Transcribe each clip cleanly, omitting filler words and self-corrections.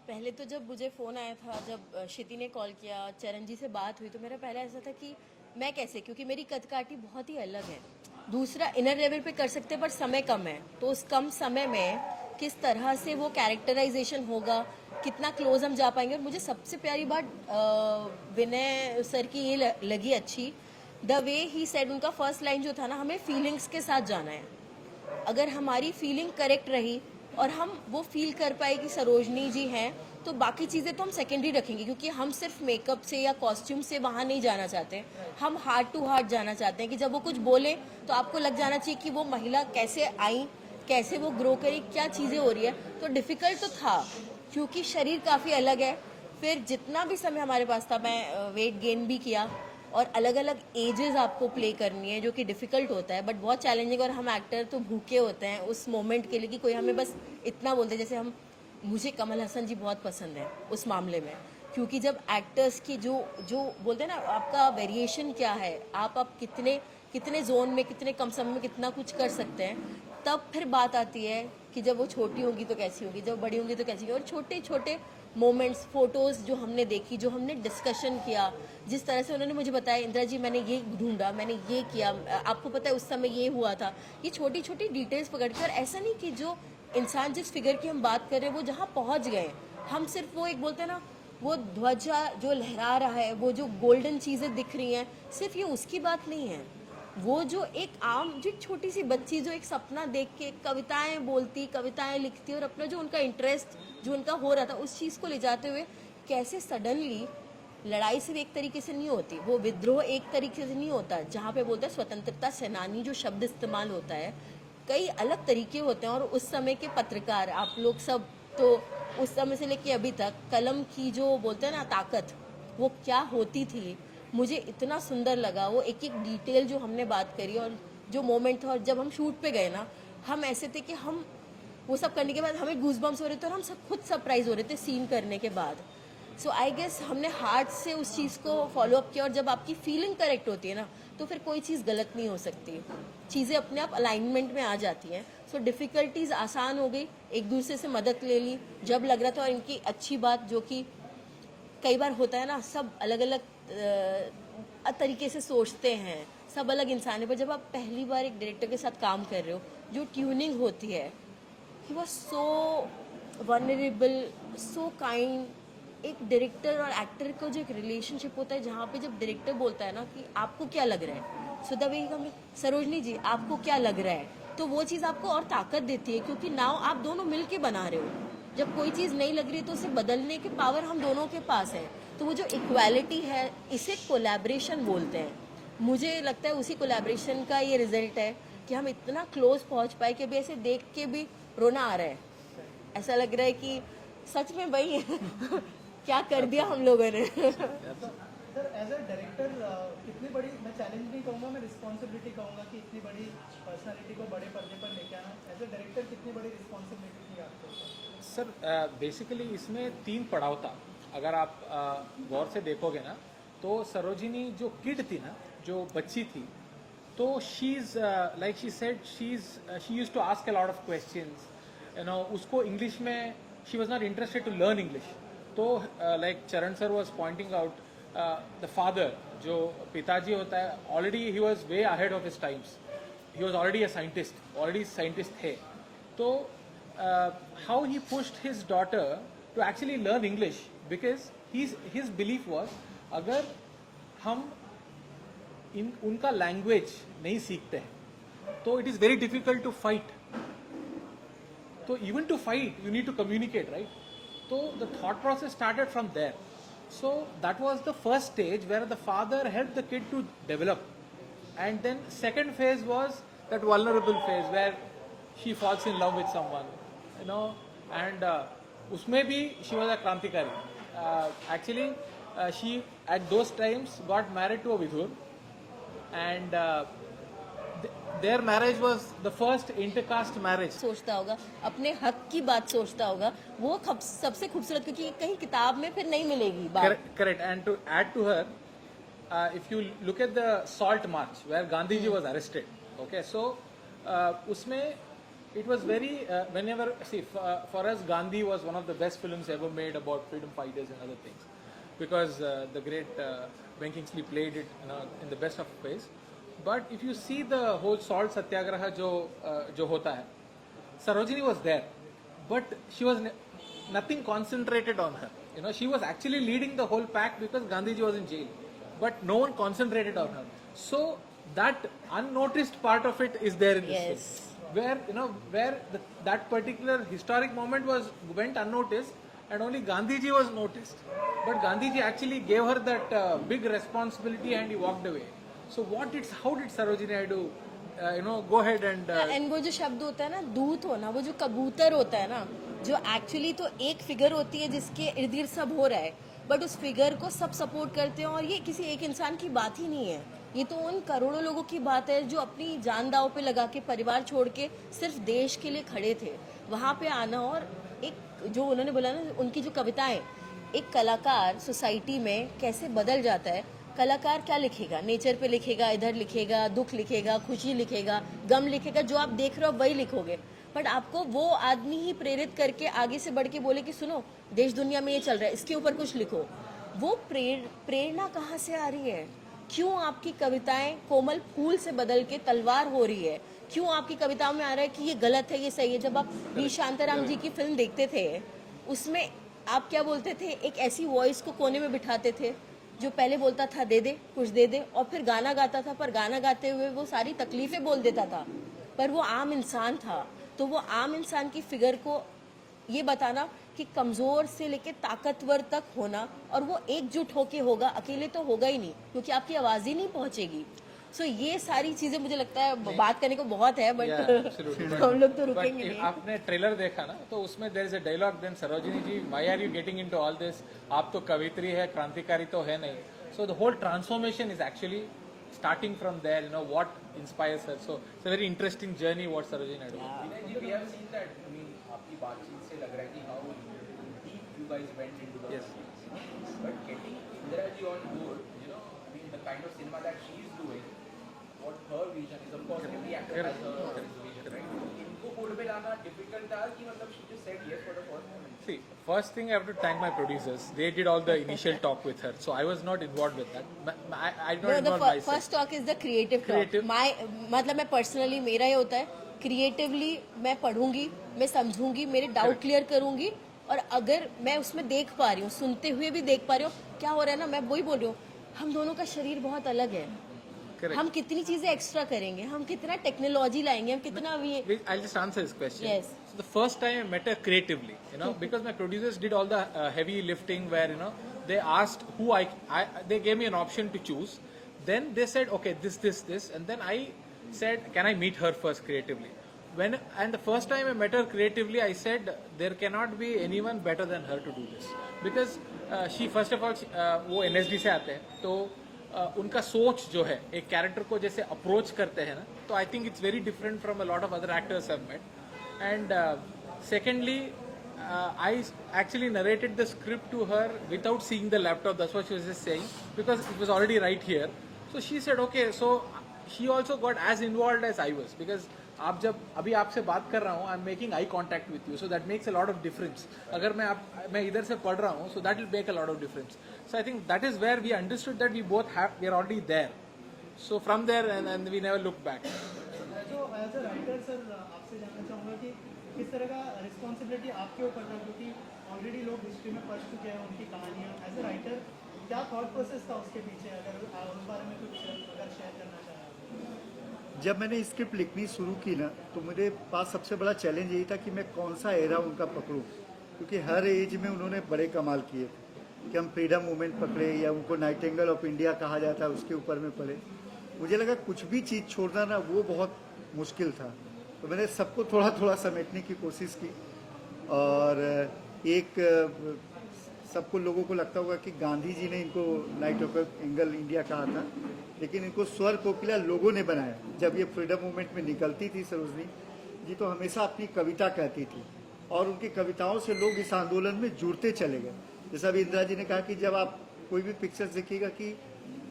पहले तो जब मुझे फ़ोन आया था, जब क्षिति ने कॉल किया, चरण जी से बात हुई, तो मेरा पहला ऐसा था कि मैं कैसे, क्योंकि मेरी कदकाठी बहुत ही अलग है। दूसरा, इनर लेवल पे कर सकते पर समय कम है, तो उस कम समय में किस तरह से वो कैरेक्टराइजेशन होगा, कितना क्लोज हम जा पाएंगे। और मुझे सबसे प्यारी बात विनय सर की ये लगी अच्छी, द वे ही सेड, उनका फर्स्ट लाइन जो था ना, हमें फीलिंग्स के साथ जाना है। अगर हमारी फीलिंग करेक्ट रही और हम वो फील कर पाए कि सरोजनी जी हैं, तो बाकी चीज़ें तो हम सेकेंडरी रखेंगे, क्योंकि हम सिर्फ मेकअप से या कॉस्ट्यूम से वहाँ नहीं जाना चाहते। हम हार्ट टू हार्ट जाना चाहते हैं कि जब वो कुछ बोले तो आपको लग जाना चाहिए कि वो महिला कैसे आई, कैसे वो ग्रो करी, क्या चीज़ें हो रही है। तो डिफ़िकल्ट तो था, क्योंकि शरीर काफ़ी अलग है। फिर जितना भी समय हमारे पास था, मैं वेट गेन भी किया, और अलग अलग एजेस आपको प्ले करनी है, जो कि डिफ़िकल्ट होता है बट बहुत चैलेंजिंग। और हम एक्टर तो भूखे होते हैं उस मोमेंट के लिए कि कोई हमें बस इतना बोलते हैं। जैसे मुझे कमल हसन जी बहुत पसंद है उस मामले में, क्योंकि जब एक्टर्स की जो जो बोलते हैं ना, आपका वेरिएशन क्या है, आप कितने कितने जोन में, कितने कम समय में कितना कुछ कर सकते हैं, तब फिर बात आती है कि जब वो छोटी होंगी तो कैसी होगी, जब बड़ी होंगी तो कैसी होगी। और छोटे छोटे मोमेंट्स, फोटोज़ जो हमने देखी, जो हमने डिस्कशन किया, जिस तरह से उन्होंने मुझे बताया, इंदिरा जी मैंने ये ढूंढा, मैंने ये किया, आपको पता है उस समय ये हुआ था, ये छोटी छोटी डिटेल्स पकड़ के। और ऐसा नहीं कि जो इंसान जिस फिगर की हम बात कर रहे हैं वो जहाँ पहुँच गए, हम सिर्फ वो एक बोलते हैं ना, वो ध्वजा जो लहरा रहा है, वो जो गोल्डन चीज़ें दिख रही हैं, सिर्फ ये उसकी बात नहीं है। वो जो एक आम, जो छोटी सी बच्ची जो एक सपना देख के कविताएं बोलती, कविताएं लिखती, और अपना जो उनका इंटरेस्ट जो उनका हो रहा था उस चीज़ को ले जाते हुए, कैसे सडनली लड़ाई सिर्फ एक तरीके से नहीं होती, वो विद्रोह एक तरीके से नहीं होता। जहाँ पे बोलते हैं स्वतंत्रता सेनानी, जो शब्द इस्तेमाल होता है, कई अलग तरीके होते हैं। और उस समय के पत्रकार, आप लोग सब तो उस समय से लेके अभी तक कलम की जो बोलते हैं ना ताकत, वो क्या होती थी, मुझे इतना सुंदर लगा। वो एक एक डिटेल जो हमने बात करी, और जो मोमेंट था, और जब हम शूट पे गए ना, हम ऐसे थे कि हम वो सब करने के बाद हमें गूजबम्स हो रहे थे, और हम सब खुद सरप्राइज हो रहे थे सीन करने के बाद। सो आई गेस हमने हार्ट से उस चीज़ को फॉलो अप किया। और जब आपकी फीलिंग करेक्ट होती है ना, तो फिर कोई चीज़ गलत नहीं हो सकती, चीज़ें अपने आप अलाइनमेंट में आ जाती हैं। सो डिफ़िकल्टीज आसान हो गई, एक दूसरे से मदद ले ली जब लग रहा था। और इनकी अच्छी बात, जो कि कई बार होता है ना, सब अलग अलग तरीके से सोचते हैं, सब अलग इंसान है, पर जब आप पहली बार एक डायरेक्टर के साथ काम कर रहे हो, जो ट्यूनिंग होती है, he was so vulnerable, so kind. एक डायरेक्टर और एक्टर का जो एक रिलेशनशिप होता है, जहाँ पे जब डायरेक्टर बोलता है ना कि आपको क्या लग रहा है, सो द वे ही, सरोजनी जी आपको क्या लग रहा है, तो वो चीज़ आपको और ताकत देती है, क्योंकि नाउ आप दोनों मिल के बना रहे हो। जब कोई चीज़ नहीं लग रही तो उसे बदलने की पावर हम दोनों के पास है। तो वो जो इक्वालिटी है, इसे कोलैबोरेशन बोलते हैं। मुझे लगता है उसी कोलैबोरेशन का ये रिजल्ट है कि हम इतना क्लोज पहुंच पाए कि अभी ऐसे देख के भी रोना आ रहा है। ऐसा लग रहा है कि सच में भाई क्या कर दिया हम लोगों ने। सर एज अ डायरेक्टर कितनी बड़ी, मैं चैलेंज नहीं कहूँगा, मैं रिस्पॉन्सिबिलिटी कहूँगा कि इतनी बड़ी पर्सनालिटी को बड़े पर्दे पर लेके आना, एज अ डायरेक्टर कितनी बड़ी रिस्पॉन्सिबिलिटी थी आपको? सर बेसिकली इसमें 3 पड़ाव था। अगर आप गौर से देखोगे ना, तो सरोजिनी जो किड थी ना, जो बच्ची थी, तो she is like she said, she used to ask a lot of questions, you know. उसको इंग्लिश में she was not interested to learn English. तो like Charan sir was pointing out, the father, जो पिताजी होता है, already he was way ahead of his times, he was already a scientist, already scientist थे। तो how he pushed his daughter to actually learn English, because his belief was, अगर हम उनका language नहीं सीखते हैं तो it is very difficult to fight. तो even to fight you need to communicate, right? तो the thought process started from there. So that was the first stage where the father helped the kid to develop. And then second phase was that vulnerable phase where she falls in love with someone, you know. And usme bhi she was a krantikari. Actually, she at those times got married to a Vidur, and their marriage was the first intercaste marriage. सोचता होगा, अपने हक की बात सोचता होगा, वो सबसे खूबसूरत, क्योंकि कहीं किताब में फिर नहीं मिलेगी बात। Correct. And to add to her, if you look at the Salt March where Gandhi ji was arrested, okay, so usme it was very whenever see for us Gandhi was one of the best films ever made about freedom fighters and other things, because the great Ben Kingsley played it, you know, in the best of ways. But if you see the whole salt satyagraha जो होता है, Sarojini was there, but she was nothing concentrated on her. You know, she was actually leading the whole pack because Gandhiji was in jail, but no one concentrated on her. So that unnoticed part of it is there in this Yes. film. Where, you know, that particular historic moment went unnoticed, and only Gandhiji was noticed. But Gandhiji actually gave her that big responsibility, and he walked away. So how did Sarojini Naidu, go ahead and and वो जो शब्द होता है ना, दूत होना, वो जो कबूतर होता है ना, जो एक्चुअली तो एक फिगर होती है जिसके इर्द गिर्द सब हो रहा है, बट उस फिगर को सब सपोर्ट करते हैं, और ये किसी एक इंसान की बात ही नहीं है, ये तो उन करोड़ों लोगों की बात है जो अपनी जान दांव पे लगा के परिवार छोड़ के सिर्फ देश के लिए खड़े थे वहाँ पे आना। और एक जो उन्होंने बोला ना, उनकी जो कविताएं, एक कलाकार सोसाइटी में कैसे बदल जाता है। कलाकार क्या लिखेगा, नेचर पे लिखेगा, इधर लिखेगा, दुख लिखेगा, खुशी लिखेगा, गम लिखेगा, जो आप देख रहे हो वही लिखोगे, बट आपको वो आदमी ही प्रेरित करके आगे से बढ़ के बोले कि सुनो देश दुनिया में ये चल रहा है, इसके ऊपर कुछ लिखो। वो प्रेरणा कहाँ से आ रही है? क्यों आपकी कविताएं कोमल फूल से बदल के तलवार हो रही है? क्यों आपकी कविताओं में आ रहा है कि ये गलत है, ये सही है? जब आप वी शांताराम जी की फिल्म देखते थे, उसमें आप क्या बोलते थे? एक ऐसी वॉइस को कोने में बिठाते थे जो पहले बोलता था दे दे कुछ दे दे, और फिर गाना गाता था, पर गाना गाते हुए वो सारी तकलीफें बोल देता था, पर वो आम इंसान था। तो वो आम इंसान की फिगर को ये बताना कि कमजोर से लेके ताकतवर तक होना, और वो एकजुट होके होगा, अकेले तो होगा ही नहीं, क्योंकि आपकी आवाज ही नहीं पहुंचेगी। सो ये सारी चीजें मुझे लगता है बात करने को बहुत है, बट हम लोग तो रुकेंगे नहीं। आपने ट्रेलर देखा ना, तो उसमें there is a dialogue, then Sarojini ji why are you getting into all this, आप तो कवित्री है, क्रांतिकारी तो है नहीं। So the whole transformation is actually starting from there, you know, what inspires her. So it's a very interesting journey what Sarojini Naidu. Vinay ji, we have seen that. I mean, आपकी बातचीत से लग रहा है कि how deep you guys went into the Yes. movie. But getting Indira ji on board, you know, I mean, the kind of cinema that she is doing, what her vision is, of course, every actor has her vision, right? इनको board पे लाना difficult था कि मतलब she just said yes for the first moment. See, first thing I have to thank my producers. They did all the initial talk with her, so I was not involved with that. I did not involve myself. First talk is the creative Creative. Talk. मतलब मैं personally, मेरा ये होता है, creatively मैं पढ़ूंगी, मैं समझूंगी, मेरे doubt clear करूंगी, और अगर मैं उसमें देख पा रही हूँ, सुनते हुए भी देख पा रही हूँ क्या हो रहा है ना, मैं वही बोल रही हूँ, हम दोनों का शरीर बहुत अलग है। Correct. हम कितनी चीजें एक्स्ट्रा करेंगे, हम कितना टेक्नोलॉजी लाएंगे, हम कितना भी। I'll just answer this question. Yes. So the first time I met her creatively, you know, because my producers did all the heavy lifting, where, you know, they asked who they gave me an option to choose. Then they said, okay, this, and then I said, can I meet her first creatively? And the first time I met her creatively, I said there cannot be anyone better than her to do this, because she first of all वो NSD से आते हैं, तो उनका सोच जो है एक कैरेक्टर को जैसे अप्रोच करते हैं ना, तो I think it's very different from a lot of other actors have met. And secondly I actually narrated the script to her without seeing the laptop. That's what she was just saying, because it was already right here. So she said okay. So she also got as involved as I was, because आप जब अभी आपसे बात कर रहा हूँ, I am making eye contact with you, so that makes a lot of difference. अगर मैं इधर से पढ़ रहा हूँ, so that will make a lot of difference. So I think that is where we understood that we are already there. So from there and we never look back. तो as a writer sir, आपसे जानना चाहूँगा कि किस तरह का responsibility आपके ऊपर था, क्योंकि ऑलरेडी लोग हिस्ट्री में पढ़ चुके हैं उनकी कहानियाँ. एज अ राइटर क्या थॉट प्रोसेस था उसके पीछे, अगर उस बारे में कुछ अगर शेयर करना चाहें? जब मैंने स्क्रिप्ट लिखनी शुरू की ना, तो मेरे पास सबसे बड़ा चैलेंज यही था कि मैं कौन सा एरा उनका पकड़ूं, क्योंकि हर एज में उन्होंने बड़े कमाल किए थे. कि हम फ्रीडम मूवमेंट पकड़े या उनको नाइटिंगेल ऑफ इंडिया कहा जाता है उसके ऊपर में पढ़े. मुझे लगा कुछ भी चीज़ छोड़ना ना वो बहुत मुश्किल था, तो मैंने सबको थोड़ा थोड़ा समेटने की कोशिश की. और एक सबको लोगों को लगता होगा कि गांधी जी ने इनको नाइट ऑफ एंगल इंडिया कहा था, लेकिन इनको स्वर कोकिला लोगों ने बनाया. जब ये फ्रीडम मूवमेंट में निकलती थी सरोजनी जी, तो हमेशा अपनी कविता कहती थी, और उनकी कविताओं से लोग इस आंदोलन में जुड़ते चले गए. जैसा अभी इंदिरा जी ने कहा कि जब आप कोई भी पिक्चर्स देखिएगा कि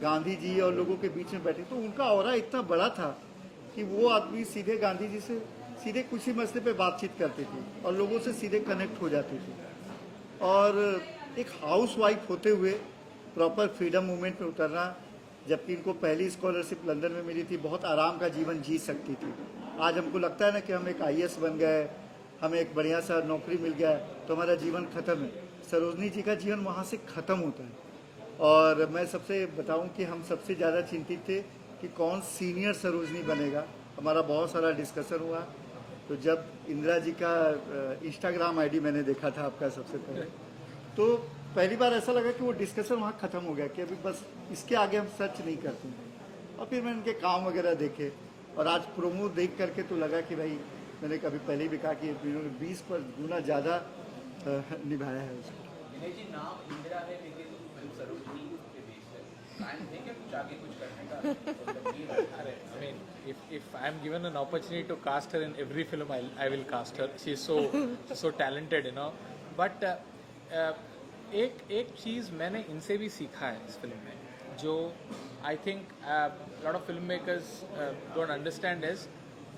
गांधी जी और लोगों के बीच में बैठे, तो उनका ऑरा इतना बड़ा था कि वो आदमी सीधे गांधी जी से सीधे कुछ ही मसले पे बातचीत करती थी और लोगों से सीधे कनेक्ट हो जाती थी। और एक हाउस वाइफ होते हुए प्रॉपर फ्रीडम मूवमेंट में उतरना, जबकि इनको पहली स्कॉलरशिप लंदन में मिली थी, बहुत आराम का जीवन जी सकती थी। आज हमको लगता है ना कि हम एक IAS बन गए, हमें एक बढ़िया सा नौकरी मिल गया तो हमारा जीवन खत्म है। सरोजनी जी का जीवन वहाँ से ख़त्म होता है। और मैं सबसे बताऊं कि हम सबसे ज़्यादा चिंतित थे कि कौन सीनियर सरोजनी बनेगा। हमारा बहुत सारा डिस्कशन हुआ। तो जब इंदिरा जी का इंस्टाग्राम ID मैंने देखा था आपका सबसे पहले, तो पहली बार ऐसा लगा कि वो डिस्कशन वहाँ ख़त्म हो गया कि अभी बस इसके आगे हम सर्च नहीं करते हैं। और फिर मैंने उनके काम वगैरह देखे और आज प्रोमो देख करके तो लगा कि भाई, मैंने कभी पहले भी कहा कि इन्होंने 20 पर गुना ज़्यादा निभाया है उसको। विनय जी, नाम इंदिरा है लेकिन फिल्म सरोजनी के बेस है। प्लान है क्या कुछ आगे कुछ करने का? I mean, if I am given an opportunity to cast her in every film, I will cast her. She is so talented, you know. But एक चीज़ मैंने इनसे भी सीखा है इस फिल्म में, जो I think lot of film makers don't understand is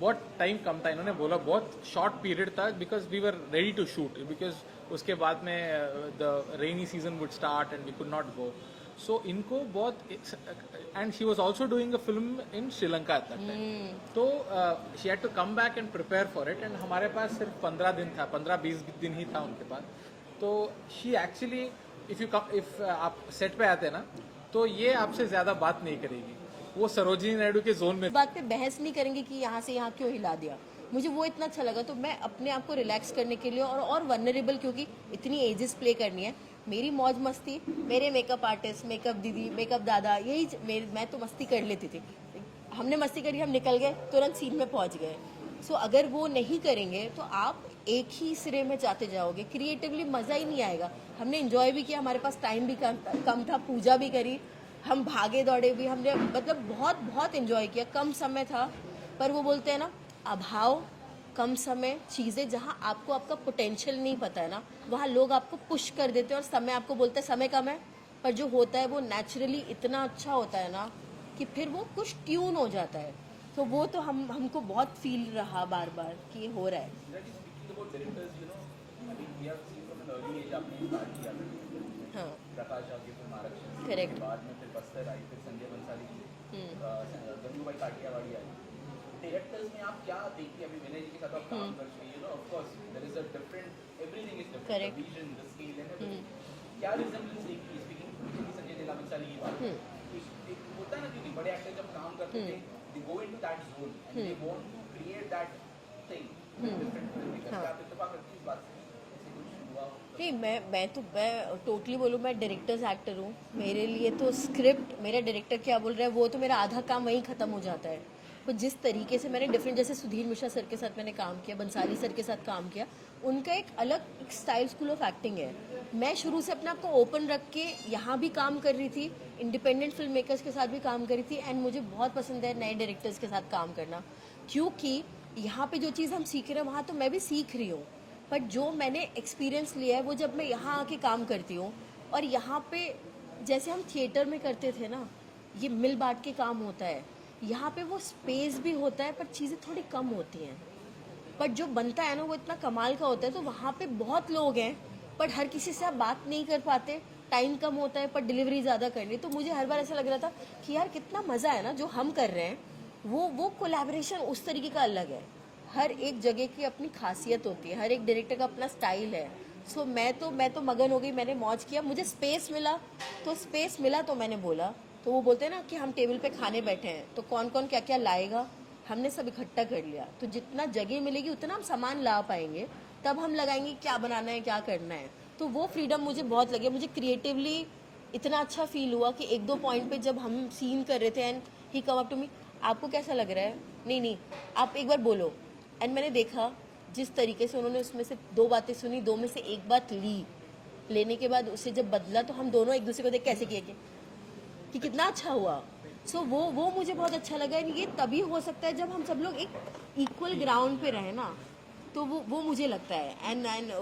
बहुत टाइम कम था। इन्होंने बोला बहुत शॉर्ट पीरियड था, because we were ready to shoot, because उसके बाद में the rainy season would start and we could not go. So इनको बहुत, and she was also doing a film in Sri Lanka at that time, तो she had to come back and prepare for it. And हमारे पास सिर्फ 15 दिन था, 15-20 दिन ही था उनके पास। तो शी एक्चुअली, इफ आप सेट पे आते हैं ना, तो ये आपसे ज़्यादा बात नहीं करेगी, वो सरोजिनी नायडू के जोन में। बात पे बहस नहीं करेंगे कि यहाँ से यहाँ क्यों हिला दिया। मुझे वो इतना अच्छा लगा, तो मैं अपने आप को रिलैक्स करने के लिए और वनरेबल, क्योंकि इतनी एजेस प्ले करनी है, मेरी मौज मस्ती, मेरे मेकअप आर्टिस्ट, मेकअप दीदी, मेकअप दादा, यही मैं तो मस्ती कर लेती थी। हमने मस्ती करी, हम निकल गए, तुरंत सीन में पहुंच गए। सो अगर वो नहीं करेंगे तो आप एक ही सिरे में जाते जाओगे, क्रिएटिवली मज़ा ही नहीं आएगा। हमने एंजॉय भी किया, हमारे पास टाइम भी कम था, पूजा भी करी, हम भागे दौड़े भी, हमने मतलब बहुत बहुत एंजॉय किया। कम समय था, पर वो बोलते हैं ना, अभाव, कम समय, चीज़ें जहाँ आपको आपका पोटेंशियल नहीं पता है ना, वहाँ लोग आपको पुश कर देते हैं और समय आपको बोलते हैं समय कम है, पर जो होता है वो नेचुरली इतना अच्छा होता है ना कि फिर वो कुछ ट्यून हो जाता है। तो वो तो हमको बहुत फील रहा बार बार कि ये हो रहा है। Speaking about directors, you know, I mean, we have seen from an early age आपने स्टार्ट किया हाँ, प्रकाश राव की फिल्म आरक्षण, Correct. बाद में फिर बस्तर आई, फिर संजय बंसाली की गंगूबाई काठियावाड़ी आई। डायरेक्टर्स में आप क्या देखती हैं? अभी विनय जी के साथ आप काम कर रही है, of course there is a different, everything is different, Correct. The vision, the scale and everything. क्या रिजेंबलेंस देखती है? स्पीकिंग संजय लीला बंसाली की बात, एक होता है ना कि बड़े एक्टर जब काम करते थे, they go into that zone and they want to create that thing, different film. क्या आप इत्तेफाक करती हैं इस बात से? ऐसे कुछ हुआ? नहीं, मैं टोटली बोलूँ, मैं डायरेक्टर्स एक्टर हूँ। मेरे लिए तो स्क्रिप्ट, मेरा डायरेक्टर क्या बोल रहा है वो तो मेरा आधा काम वहीं ख़त्म हो जाता है। तो जिस तरीके से मैंने डिफरेंट, जैसे सुधीर मिश्रा सर के साथ मैंने काम किया, बंसाली सर के साथ काम किया, उनका एक अलग एक स्टाइल, स्कूल ऑफ एक्टिंग है। मैं शुरू से अपने आप को ओपन रख के यहाँ भी काम कर रही थी, इंडिपेंडेंट फिल्म मेकर्स के साथ भी काम कर रही थी, एंड मुझे बहुत पसंद है नए डायरेक्टर्स के साथ काम करना, क्योंकि यहाँ पे जो चीज़ हम सीख रहे हैं वहाँ तो मैं भी सीख रही हूँ, बट जो मैंने एक्सपीरियंस लिया है वो जब मैं यहाँ आके काम करती हूँ, और यहाँ पे जैसे हम थिएटर में करते थे ना, ये मिल बांट के काम होता है, यहाँ पे वो स्पेस भी होता है पर चीज़ें थोड़ी कम होती हैं, बट जो बनता है ना वो इतना कमाल का होता है। तो वहाँ पे बहुत लोग हैं पर हर किसी से आप बात नहीं कर पाते, टाइम कम होता है पर डिलीवरी ज़्यादा करनी। तो मुझे हर बार ऐसा लग रहा था कि यार कितना मज़ा है ना जो हम कर रहे हैं, वो कोलैबोरेशन उस तरीके का अलग है। हर एक जगह की अपनी खासियत होती है, हर एक डायरेक्टर का अपना स्टाइल है। सो मैं तो मगन हो गई, मैंने मौज किया, मुझे स्पेस मिला तो मैंने बोला। तो वो बोलते हैं ना कि हम टेबल पे खाने बैठे हैं तो कौन कौन क्या क्या लाएगा, हमने सब इकट्ठा कर लिया। तो जितना जगह मिलेगी उतना हम सामान ला पाएंगे, तब हम लगाएंगे क्या बनाना है क्या करना है। तो वो फ्रीडम मुझे बहुत लगे, मुझे क्रिएटिवली इतना अच्छा फील हुआ कि एक दो पॉइंट पे जब हम सीन कर रहे थे and he come up to me, आपको कैसा लग रहा है, नहीं आप एक बार बोलो। एंड मैंने देखा जिस तरीके से उन्होंने उसमें से दो बातें सुनी, दो में से एक बात लेने के बाद उसे जब बदला तो हम दोनों एक दूसरे को देख कैसे किए कि कितना अच्छा हुआ। सो वो मुझे बहुत अच्छा लगा। ये तभी हो सकता है जब हम सब लोग एक इक्वल ग्राउंड पे रहे ना, तो वो मुझे लगता है। एंड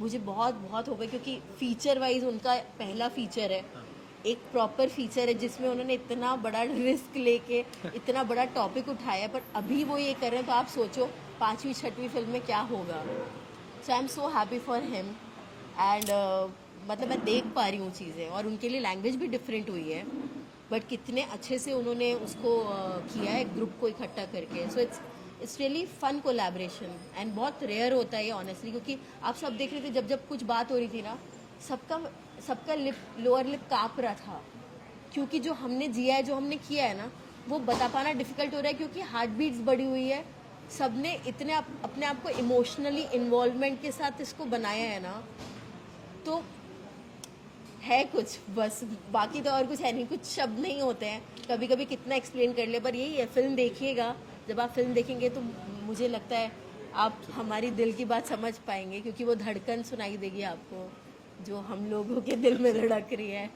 मुझे बहुत हो गया क्योंकि फीचर वाइज उनका पहला फीचर है, एक प्रॉपर फीचर है जिसमें उन्होंने इतना बड़ा रिस्क लेके इतना बड़ा टॉपिक उठाया, पर अभी वो ये कर रहे हैं। तो आप सोचो 5वीं 6वीं फिल्म में क्या होगा. So I am so happy for him and मतलब मैं देख पा रही हूँ चीज़ें, और उनके लिए लैंग्वेज भी डिफरेंट हुई है, बट कितने अच्छे से उन्होंने उसको किया है ग्रुप को इकट्ठा करके. So it's really fun collaboration and बहुत रेयर होता है ये ऑनेस्टली, क्योंकि आप सब देख रहे थे जब जब कुछ बात हो रही थी ना, सबका लिप, लोअर लिप काँप रहा था, क्योंकि जो हमने जिया है, जो हमने किया है ना, वो बता पाना डिफिकल्ट हो रहा है, क्योंकि हार्ट बीट्स बढ़ी हुई है. सबने इतने अपने आप को इमोशनली इन्वॉल्वमेंट के साथ इसको बनाया है ना, तो है कुछ बस, बाकी तो और कुछ है नहीं, कुछ शब्द नहीं होते हैं. कभी कभी कितना एक्सप्लेन कर ले, पर यही है, फिल्म देखिएगा. जब आप फिल्म देखेंगे तो मुझे लगता है आप हमारी दिल की बात समझ पाएंगे, क्योंकि वो धड़कन सुनाई देगी आपको जो हम लोगों के दिल में धड़क रही है.